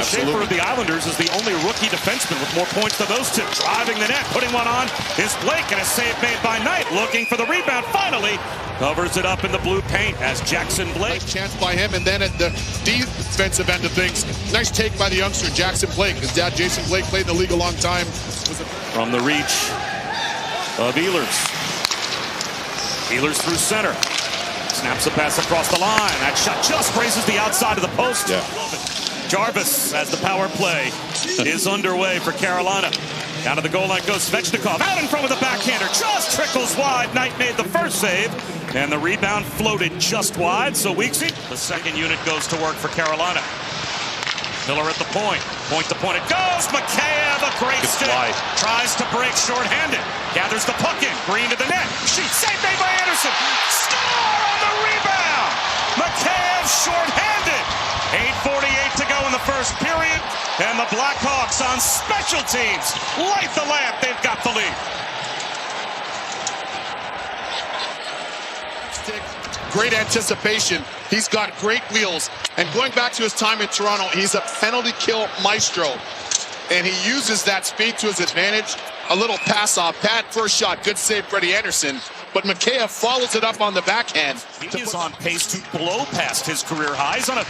Schaefer of the Islanders is the only rookie defenseman with more points than those two. Driving the net, putting one on is Blake, and a save made by Knight. Looking for the rebound, finally covers it up in the blue paint as Jackson Blake. Nice chance by him, and then at the defensive end of things, nice take by the youngster Jackson Blake. His dad, Jason Blake, played in the league a long time. From the reach of Ehlers. Ehlers through center. Snaps a pass across the line. That shot just grazes the outside of the post. Yeah. Jarvis, as the power play is underway for Carolina. Down to the goal line goes Svechnikov. Out in front with a backhander. Just trickles wide. Knight made the first save. And the rebound floated just wide. So Weeksy, the second unit, goes to work for Carolina. Miller at the point. Point to point it goes. Mikheyev, a great stick. Tries to break shorthanded. Gathers the puck in. Green to the net. Shoots. Save made by Anderson. Score on the rebound. Mikheyev shorthanded. 8:48 to go in the first period. And the Blackhawks on special teams light the lamp. They've got the lead. Great anticipation. He's got great wheels. And going back to his time in Toronto, he's a penalty kill maestro. And he uses that speed to his advantage. A little pass off. Pad first shot. Good save, Freddie Anderson. But Mikheyev follows it up on the backhand. He is on pace to blow past his career high. He's on a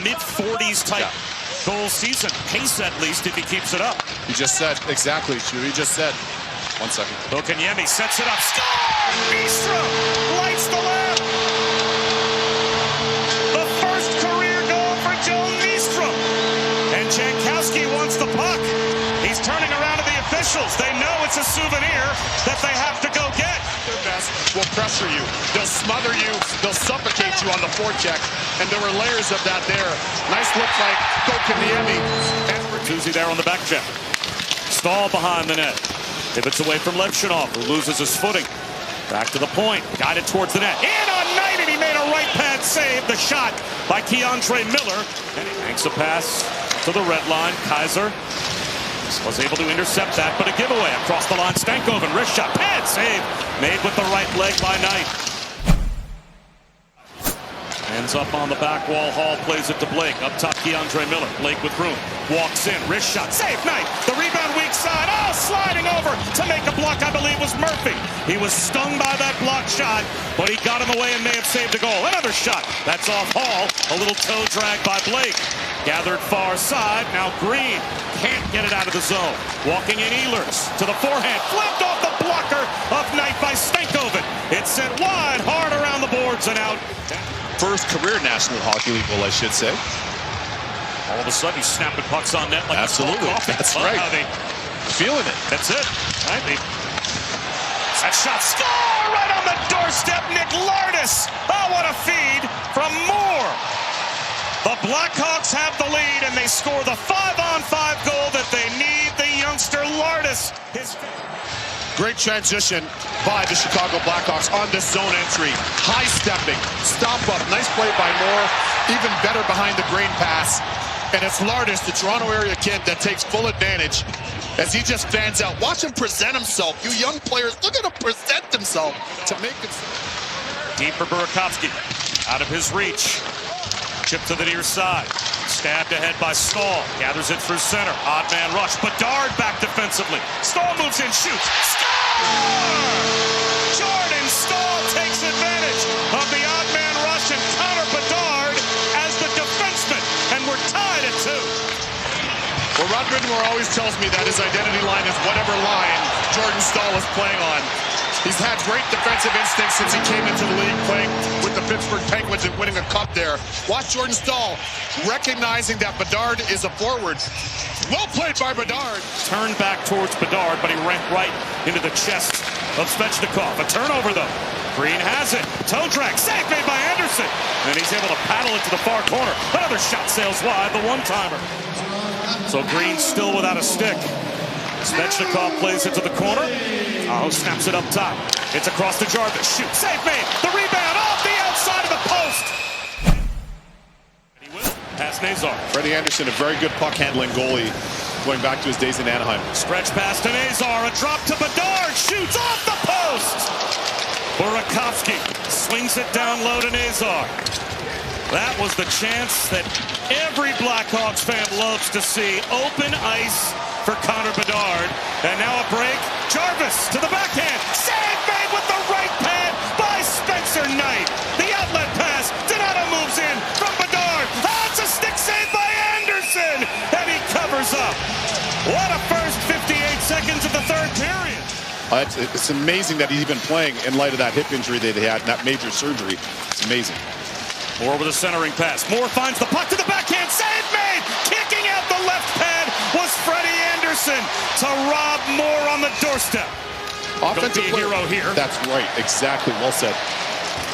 mid-40s type goal season. Pace at least if he keeps it up. You just said, exactly, Stu. You just said. 1 second. Okanyemi sets it up. Score! Bistro lights the lamp. The first career goal for Joe Nystrom. And Jankowski wants the puck. He's turning around to the officials. They know it's a souvenir that they have to go get. Their best will pressure you. They'll smother you. They'll suffocate you on the forecheck. And there were layers of that there. Nice look by Okanyemi. And Bertuzzi there on the back check. Stahl behind the net. Pivots away from Levshunov, who loses his footing. Back to the point, guided towards the net. In on Knight, and he made a right pad save. The shot by Keandre Miller. And he banks a pass to the red line. Kaiser was able to intercept that, but a giveaway across the line. Stankoven, wrist shot, pad save. Made with the right leg by Knight. Ends up on the back wall. Hall plays it to Blake. Up top, Keandre Miller. Blake with room. Walks in. Wrist shot. Save. Knight. The rebound weak side. Oh, sliding over to make a block, I believe, was Murphy. He was stung by that block shot, but he got in the way and may have saved a goal. Another shot. That's off Hall. A little toe drag by Blake. Gathered far side. Now Green can't get it out of the zone. Walking in Ehlers to the forehand. Flipped off the blocker of Knight by Stankoven. It's sent wide, hard around the boards and out. First career National Hockey League goal, I should say. All of a sudden, he's snapping pucks on net like absolutely. That's right. Feeling it. That's it. Right. That shot, score right on the doorstep. Nick Lardis. Oh, what a feed from Moore. The Blackhawks have the lead, and they score the 5-on-5 goal that they need. The youngster Lardis. Great transition by the Chicago Blackhawks on this zone entry. High stepping, stop up, nice play by Moore. Even better behind the green pass. And it's Lardis, the Toronto area kid, that takes full advantage as he just fans out. Watch him present himself. You young players, look at him present himself to make it. Deep for Burakovsky. Out of his reach. Chip to the near side. Stabbed ahead by Stahl. Gathers it through center. Odd man rush. Bedard back defensively. Stahl moves in, shoots. Score! Jordan Stahl takes advantage of the odd man rush and counter Bedard as the defenseman. And we're tied at 2. Well, Rod Brind'Amour always tells me that his identity line is whatever line Jordan Stahl is playing on. He's had great defensive instincts since he came into the league, playing with the Pittsburgh Penguins and winning a cup there. Watch Jordan Stahl recognizing that Bedard is a forward. Well played by Bedard. Turned back towards Bedard, but he ran right into the chest of Svechnikov. A turnover, though. Green has it. Toe drag. Save made by Anderson. And he's able to paddle it to the far corner. Another shot sails wide, the one-timer. So Green still without a stick. Svechnikov plays it to the corner. Aho snaps it up top. It's across to Jarvis. Shoot. Save made. The rebound off the outside of the post. And he will. Pass Nazar. Freddie Anderson, a very good puck-handling goalie going back to his days in Anaheim. Stretch pass to Nazar. A drop to Bedard. Shoots off the post. Burakovsky swings it down low to Nazar. That was the chance that every Blackhawks fan loves to see. Open ice for Connor Bedard. And now a break. Jarvis to the backhand. Save made with the right pad by Spencer Knight. The outlet pass. Donato moves in from Bedard. Oh, it's a stick save by Anderson. And he covers up. What a first 58 seconds of the third period. It's amazing that he's even playing in light of that hip injury that he had, and that major surgery. It's amazing. Moore with a centering pass. Moore finds the puck to the backhand. Save made. Kicking out the left pad was Freddie Anderson to Rob Moore on the doorstep. Offensive hero here. That's right. Exactly. Well said.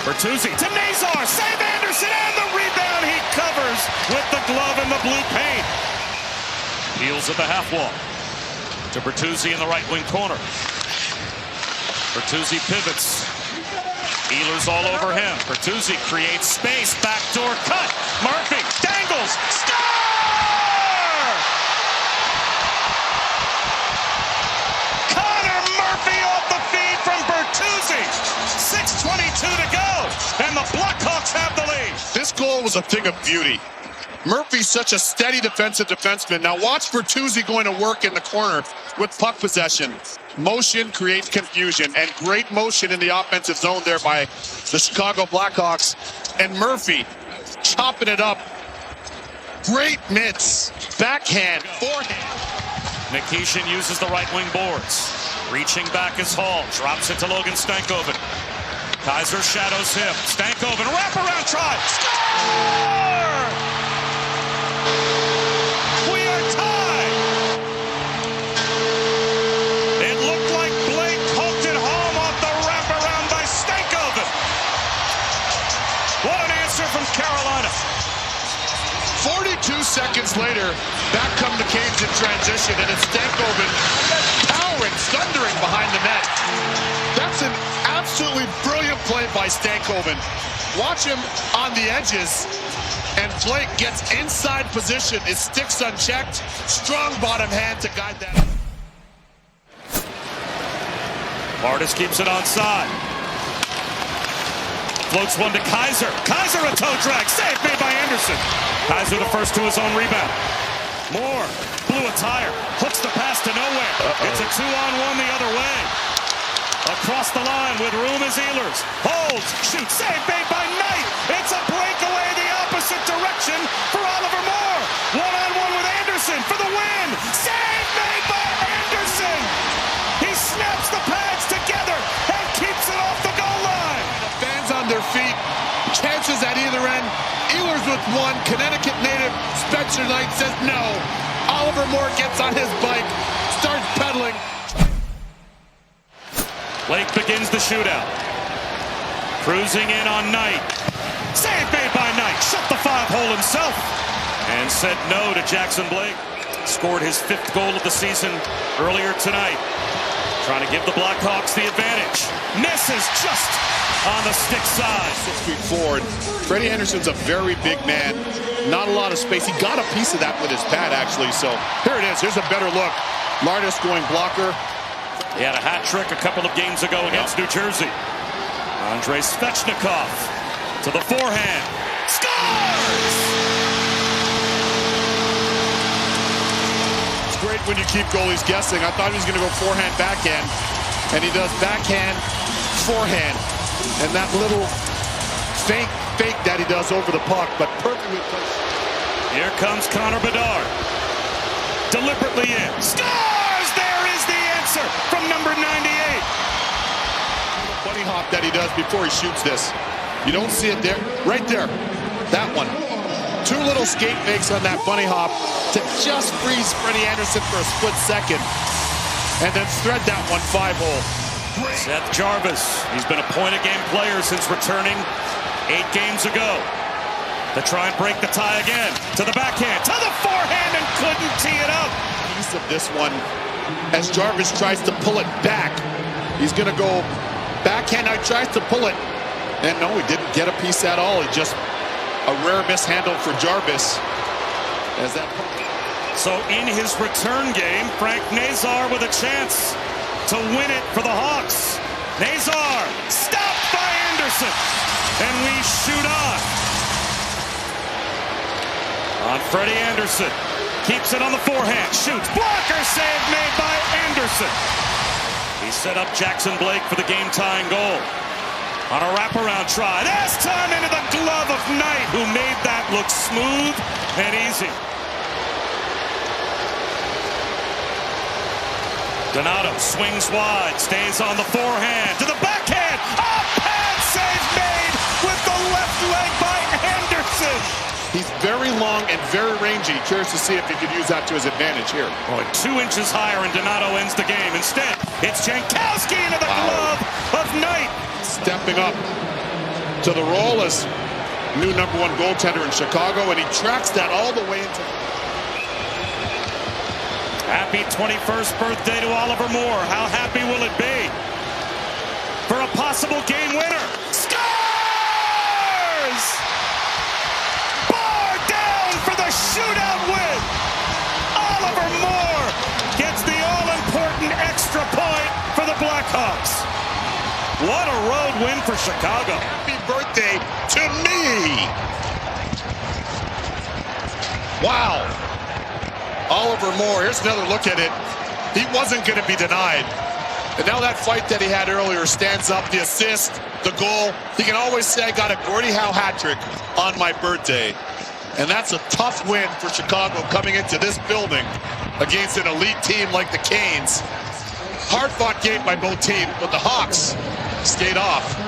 Bertuzzi to Nazar. Save Anderson and the rebound. He covers with the glove in the blue paint. Heels at the half wall. To Bertuzzi in the right wing corner. Bertuzzi pivots. Ehlers all over him. Bertuzzi creates space. Backdoor cut. Murphy dangles. Score! Connor Murphy off the feed from Bertuzzi. 6:22 to go. And the Blackhawks have the lead. This goal was a thing of beauty. Murphy's such a steady defensive defenseman. Now watch Bertuzzi going to work in the corner with puck possession. Motion creates confusion, and great motion in the offensive zone there by the Chicago Blackhawks. And Murphy chopping it up. Great mitts. Backhand, forehand. Nikishin uses the right wing boards. Reaching back is Hall. Drops it to Logan Stankoven. Kaiser shadows him. Stankoven, wraparound try. Score! We are tied. It looked like Blake poked it home off the wraparound by Stankoven. What an answer from Carolina. 42 seconds later, back come the Canes in transition, and it's Stankoven powering, thundering behind the net. That's an absolutely brilliant play by Stankoven. Watch him on the edges, and Blake gets inside position. His stick's unchecked. Strong bottom hand to guide that. Martis keeps it onside. Floats one to Kaiser. Kaiser a toe drag. Save made by Anderson. Kaiser the first to his own rebound. Moore blew a tire. Hooks the pass to nowhere. It's a 2-on-1 the other way. Across the line with room is Ehlers. Holds. Shoots. Save made by Knight. It's a breakaway the opposite direction for Oliver Moore. 1-on-1 with Anderson for the win. Save made by Anderson. He snaps the pads together and keeps it off the goal line. Fans on their feet. Chances at either end. Ehlers with one. Connecticut native Spencer Knight says no. Oliver Moore gets on his bike. Starts pedaling. Blake begins the shootout. Cruising in on Knight. Save made by Knight. Shut the 5-hole himself. And said no to Jackson Blake. Scored his 5th goal of the season earlier tonight. Trying to give the Blackhawks the advantage. Misses just on the stick side. 6 feet forward. Freddie Anderson's a very big man. Not a lot of space. He got a piece of that with his pad, actually. So Here it is. Here's a better look. Lardis going blocker. He had a hat trick a couple of games ago against New Jersey. Andrei Svechnikov to the forehand. Scores! It's great when you keep goalies guessing. I thought he was going to go forehand, backhand. And he does backhand, forehand. And that little fake that he does over the puck, but perfectly placed. Here comes Connor Bedard. Deliberately in. Scores! There is the answer from number 98. Bunny hop that he does before he shoots this. You don't see it there. Right there. That one. 2 little skate fakes on that bunny hop to just freeze Freddie Anderson for a split second. And then thread that one 5-hole. Seth Jarvis. He's been a point-a-game player since returning 8 games ago. To try and break the tie again. To the backhand. To the forehand and couldn't tee it up. Piece of this one as Jarvis tries to pull it back. He's going to go backhand. Now tries to pull it. And no, he didn't get a piece at all. It just a rare mishandle for Jarvis. As that. So in his return game, Frank Nazar with a chance to win it for the Hawks. Nazar stopped by Anderson. And we shoot on. On Freddie Anderson. Keeps it on the forehand. Shoots. Blocker save made by Anderson. He set up Jackson Blake for the game-tying goal. On a wraparound try. This time into the glove of Knight, who made that look smooth and easy. Donato swings wide, stays on the forehand, to the backhand. A pad save made with the left leg by Henderson. He's very long and very rangy. Curious to see if he could use that to his advantage here. Oh, 2 inches higher, and Donato ends the game. Instead, it's Jankowski into the glove of Knight. Stepping up to the role as new #1 goaltender in Chicago, and he tracks that all the way into... Happy 21st birthday to Oliver Moore. How happy will it be for a possible game winner? Scores! Bar down for the shootout win. Oliver Moore gets the all-important extra point for the Blackhawks. What a road win for Chicago. Happy birthday to me. Wow. Oliver Moore, here's another look at it. He wasn't going to be denied. And now that fight that he had earlier stands up, the assist, the goal. He can always say, I got a Gordie Howe hat trick on my birthday. And that's a tough win for Chicago coming into this building against an elite team like the Canes. Hard-fought game by both teams, but the Hawks stayed off.